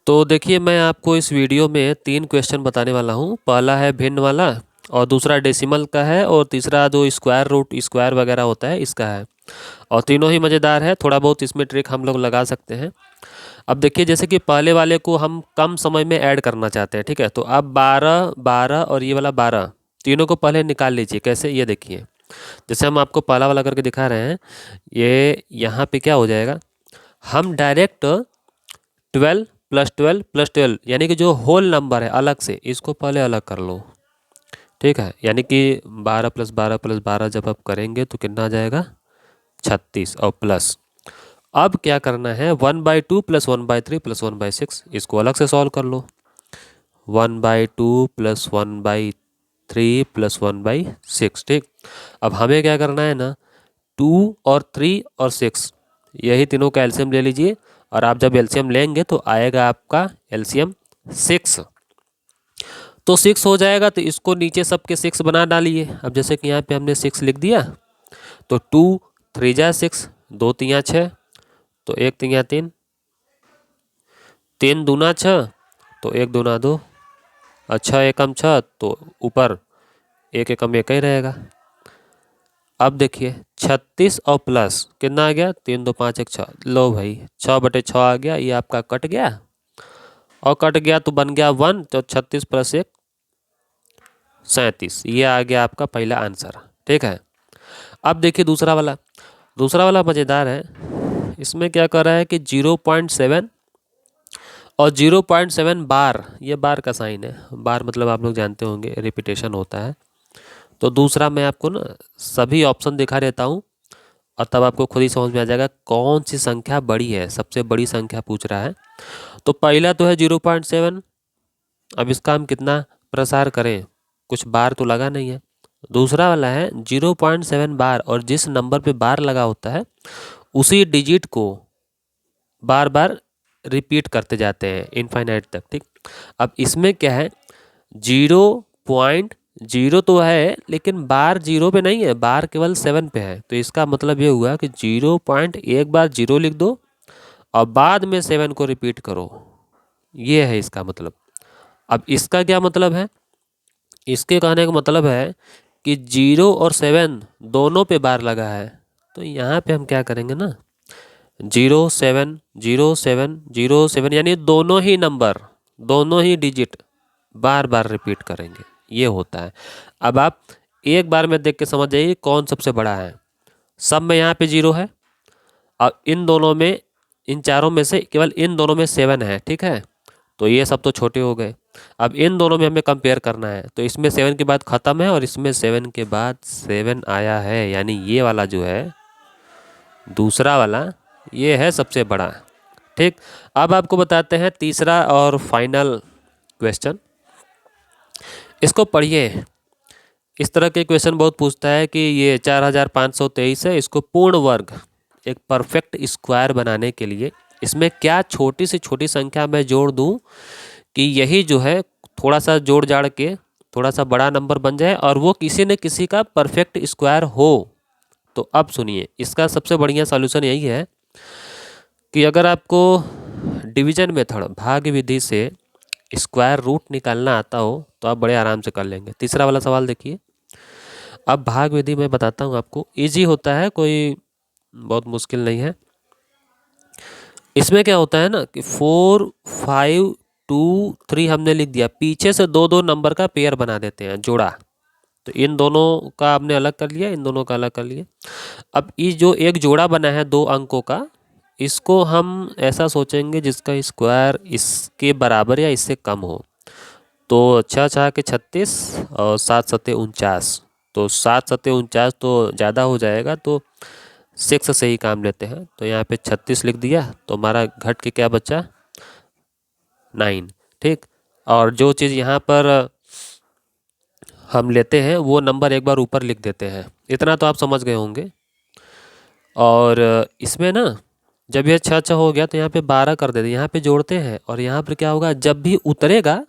तो देखिए मैं आपको इस वीडियो में 3 क्वेश्चन बताने वाला हूँ। पहला है भिन्न वाला और दूसरा डेसिमल का है और तीसरा जो स्क्वायर रूट स्क्वायर वगैरह होता है इसका है। और तीनों ही मज़ेदार है, थोड़ा बहुत इसमें ट्रिक हम लोग लगा सकते हैं। अब देखिए जैसे कि पहले वाले को हम कम समय में ऐड करना चाहते हैं, ठीक है। तो अब 12 12 और ये वाला 12 तीनों को पहले निकाल लीजिए। कैसे, ये देखिए। जैसे हम आपको पहला वाला करके दिखा रहे हैं, ये यहाँ पे क्या हो जाएगा, हम डायरेक्ट 12 प्लस 12 प्लस 12 यानी कि जो होल नंबर है अलग से, इसको पहले अलग कर लो, ठीक है। यानी कि 12 प्लस 12 प्लस 12 जब आप करेंगे तो कितना आ जाएगा, 36 और प्लस। अब क्या करना है, 1/2 प्लस 1/3 प्लस 1/6 इसको अलग से सॉल्व कर लो। 1/2 प्लस 1/3 प्लस 1/6, ठीक। अब हमें क्या करना है ना, 2 और 3 और 6 यही तीनों का एलसीएम ले लीजिए। और आप जब एलसीएम लेंगे तो आएगा आपका एलसीएम 6। तो 6 हो जाएगा, तो इसको नीचे सबके 6 बना डालिए। अब जैसे कि यहाँ पे हमने 6 लिख दिया, तो 2 3 जा 6, 2 3 6, तो 1 3 3, 3 दूना 6, तो 1 दूना 2, अच्छा 1 कम 6, तो ऊपर 1 एकम 1 ही रहेगा। अब देखिए 36 और प्लस कितना आ गया, 3 2 5 1 6। लो भाई 6/6 आ गया, ये आपका कट गया और कट गया तो बन गया 1। तो 36 प्लस 1 37, ये आ गया आपका पहला आंसर, ठीक है। अब देखिए दूसरा वाला मज़ेदार है। इसमें क्या कर रहा है कि 0.7 और 0.7 बार, ये बार का साइन है। बार मतलब आप लोग जानते होंगे रिपीटेशन होता है। तो दूसरा मैं आपको ना सभी ऑप्शन दिखा देता हूँ और तब आपको खुद ही समझ में आ जाएगा कौन सी संख्या बड़ी है, सबसे बड़ी संख्या पूछ रहा है। तो पहला तो है 0.7। अब इसका हम कितना प्रसार करें, कुछ बार तो लगा नहीं है। दूसरा वाला है 0.7 बार, और जिस नंबर पे बार लगा होता है उसी डिजिट को बार बार रिपीट करते जाते हैं इनफाइनाइट तक, ठीक। अब इसमें क्या है, 0.0 तो है लेकिन बार 0 पे नहीं है, बार केवल 7 पे है। तो इसका मतलब ये हुआ कि 0.1 बार 0 लिख दो और बाद में 7 को रिपीट करो, ये है इसका मतलब। अब इसका क्या मतलब है, इसके कहने का मतलब है कि 0 और 7 दोनों पे बार लगा है। तो यहाँ पे हम क्या करेंगे ना, 0 7 0 7 0 7 यानी दोनों ही नंबर, दोनों ही डिजिट बार बार रिपीट करेंगे, ये होता है। अब आप एक बार में देख के समझ जाइए कौन सबसे बड़ा है। सब में यहाँ पे 0 है और इन दोनों में, इन चारों में से केवल इन दोनों में 7 है, ठीक है। तो ये सब तो छोटे हो गए। अब इन दोनों में हमें कंपेयर करना है, तो इसमें 7 के बाद ख़त्म है और इसमें 7 के बाद 7 आया है, यानी ये वाला जो है दूसरा वाला, ये है सबसे बड़ा, ठीक। अब आपको बताते हैं तीसरा और फाइनल क्वेश्चन। इसको पढ़िए। इस तरह के क्वेश्चन बहुत पूछता है कि ये 4523 है, इसको पूर्ण वर्ग एक परफेक्ट स्क्वायर बनाने के लिए इसमें क्या छोटी से छोटी संख्या मैं जोड़ दूं कि यही जो है थोड़ा सा जोड़ जाड़ के थोड़ा सा बड़ा नंबर बन जाए और वो किसी न किसी का परफेक्ट स्क्वायर हो। तो अब सुनिए, इसका सबसे बढ़िया सॉल्यूशन यही है कि अगर आपको डिवीजन मेथड भाग विधि से स्क्वायर रूट निकालना आता हो तो आप बड़े आराम से कर लेंगे। तीसरा वाला सवाल देखिए। अब भाग विधि मैं बताता हूँ आपको, इजी होता है, कोई बहुत मुश्किल नहीं है। इसमें क्या होता है ना कि 4 5 2 3 हमने लिख दिया, पीछे से दो दो नंबर का पेयर बना देते हैं, जोड़ा। तो इन दोनों का आपने अलग कर लिया, इन दोनों का अलग कर लिया। अब ये जो एक जोड़ा बना है 2 अंकों का, इसको हम ऐसा सोचेंगे जिसका स्क्वायर इसके बराबर या इससे कम हो। तो 6 6 के 36 और 7 7 49, तो 7 7 49 तो ज़्यादा हो जाएगा, तो 6 से ही काम लेते हैं। तो यहाँ पे 36 लिख दिया, तो हमारा घट के क्या बचा, 9, ठीक। और जो चीज़ यहाँ पर हम लेते हैं वो नंबर एक बार ऊपर लिख देते हैं। इतना तो आप समझ गए होंगे। और इसमें ना जब ये 6 6 हो गया तो यहाँ पे 12 कर देते हैं, यहाँ पे जोड़ते हैं और यहाँ पर क्या होगा, जब भी उतरेगा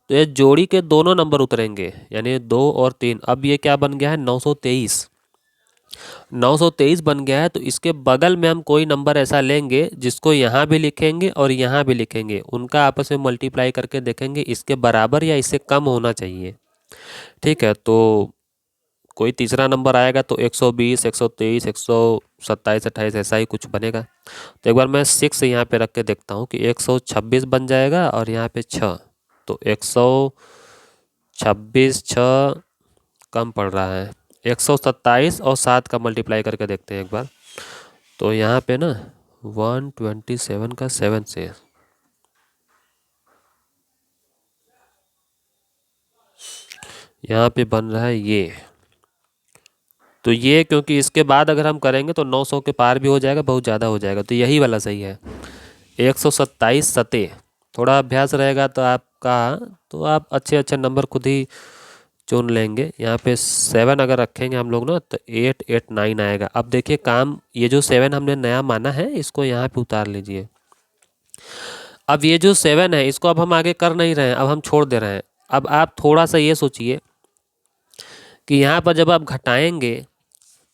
तो ये जोड़ी के दोनों नंबर उतरेंगे, यानी 2 और 3। अब ये क्या बन गया है, 923। 923 बन गया है, तो इसके बगल में हम कोई नंबर ऐसा लेंगे जिसको यहाँ भी लिखेंगे और यहाँ भी लिखेंगे, उनका आपस में मल्टीप्लाई करके देखेंगे इसके बराबर या इससे कम होना चाहिए। ठीक है, तो कोई तीसरा नंबर आएगा तो 120, 123, 127, 28 ऐसा ही कुछ बनेगा। तो एक बार मैं 6 यहाँ पे रख के देखता हूँ कि 126 बन जाएगा और यहाँ पे 6, तो 126, 6 कम पड़ रहा है, 127 और 7 का मल्टीप्लाई करके देखते हैं एक बार। तो यहाँ पे ना 127 का 7 से यहाँ पे बन रहा है ये। तो ये क्योंकि इसके बाद अगर हम करेंगे तो 900 के पार भी हो जाएगा, बहुत ज़्यादा हो जाएगा, तो यही वाला सही है 127 सते। थोड़ा अभ्यास रहेगा तो आपका, तो आप अच्छे अच्छे नंबर खुद ही चुन लेंगे। यहाँ पे 7 अगर रखेंगे हम लोग ना तो 8, 8, 9 आएगा। अब देखिए काम, ये जो 7 हमने नया माना है इसको यहाँ पे उतार लीजिए। अब ये जो 7 है इसको अब हम आगे कर नहीं रहे हैं, अब हम छोड़ दे रहे हैं। अब आप थोड़ा सा ये सोचिए कि यहाँ पर जब आप घटाएंगे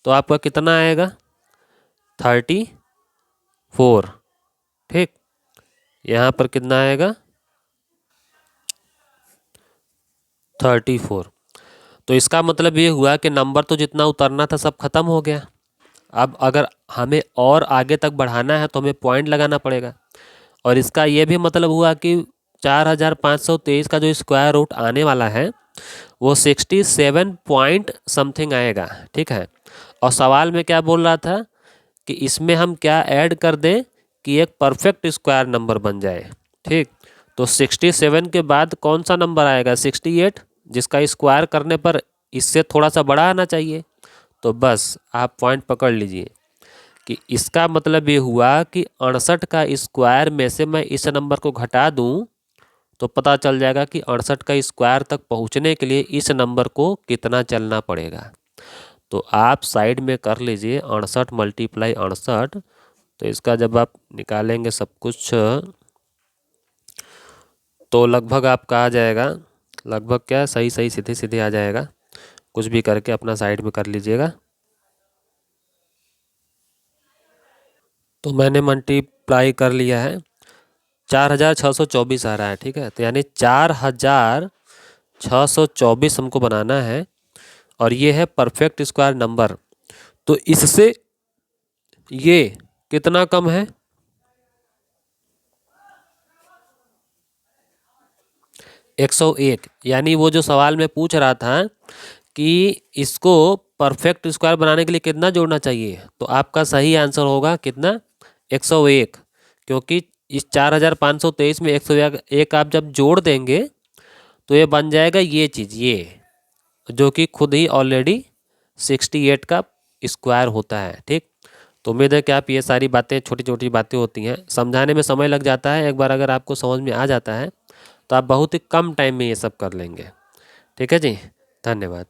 तो आपका कितना आएगा, 34। ठीक, यहाँ पर कितना आएगा, 34। तो इसका मतलब ये हुआ कि नंबर तो जितना उतरना था सब खत्म हो गया। अब अगर हमें और आगे तक बढ़ाना है तो हमें पॉइंट लगाना पड़ेगा। और इसका ये भी मतलब हुआ कि 4523 का जो स्क्वायर रूट आने वाला है वो 67 पॉइंट समथिंग आएगा। ठीक है, और सवाल में क्या बोल रहा था कि इसमें हम क्या ऐड कर दें कि एक परफेक्ट स्क्वायर नंबर बन जाए। ठीक, तो 67 के बाद कौन सा नंबर आएगा, 68, जिसका स्क्वायर करने पर इससे थोड़ा सा बड़ा आना चाहिए। तो बस आप पॉइंट पकड़ लीजिए कि इसका मतलब ये हुआ कि 68 का स्क्वायर में से मैं इस नंबर को घटा दूं तो पता चल जाएगा कि 68 का स्क्वायर तक पहुंचने के लिए इस नंबर को कितना चलना पड़ेगा। तो आप साइड में कर लीजिए 68 मल्टीप्लाई 68। तो इसका जब आप निकालेंगे सब कुछ तो लगभग आपका आ जाएगा, लगभग क्या, सही सही सीधे सीधे आ जाएगा। कुछ भी करके अपना साइड में कर लीजिएगा। तो मैंने मल्टीप्लाई कर लिया है, 4624 आ रहा है। ठीक है, तो यानी 4624 हमको बनाना है और ये है परफेक्ट स्क्वायर नंबर। तो इससे ये कितना कम है, 101। यानी वो जो सवाल में पूछ रहा था कि इसको परफेक्ट स्क्वायर बनाने के लिए कितना जोड़ना चाहिए, तो आपका सही आंसर होगा कितना, 101। क्योंकि इस 4523 में 101 आप जब जोड़ देंगे तो ये बन जाएगा ये चीज़, ये जो कि खुद ही ऑलरेडी 68 का स्क्वायर होता है। ठीक, तो उम्मीद है कि आप ये सारी बातें, छोटी छोटी बातें होती हैं, समझाने में समय लग जाता है, एक बार अगर आपको समझ में आ जाता है तो आप बहुत ही कम टाइम में ये सब कर लेंगे। ठीक है जी, धन्यवाद।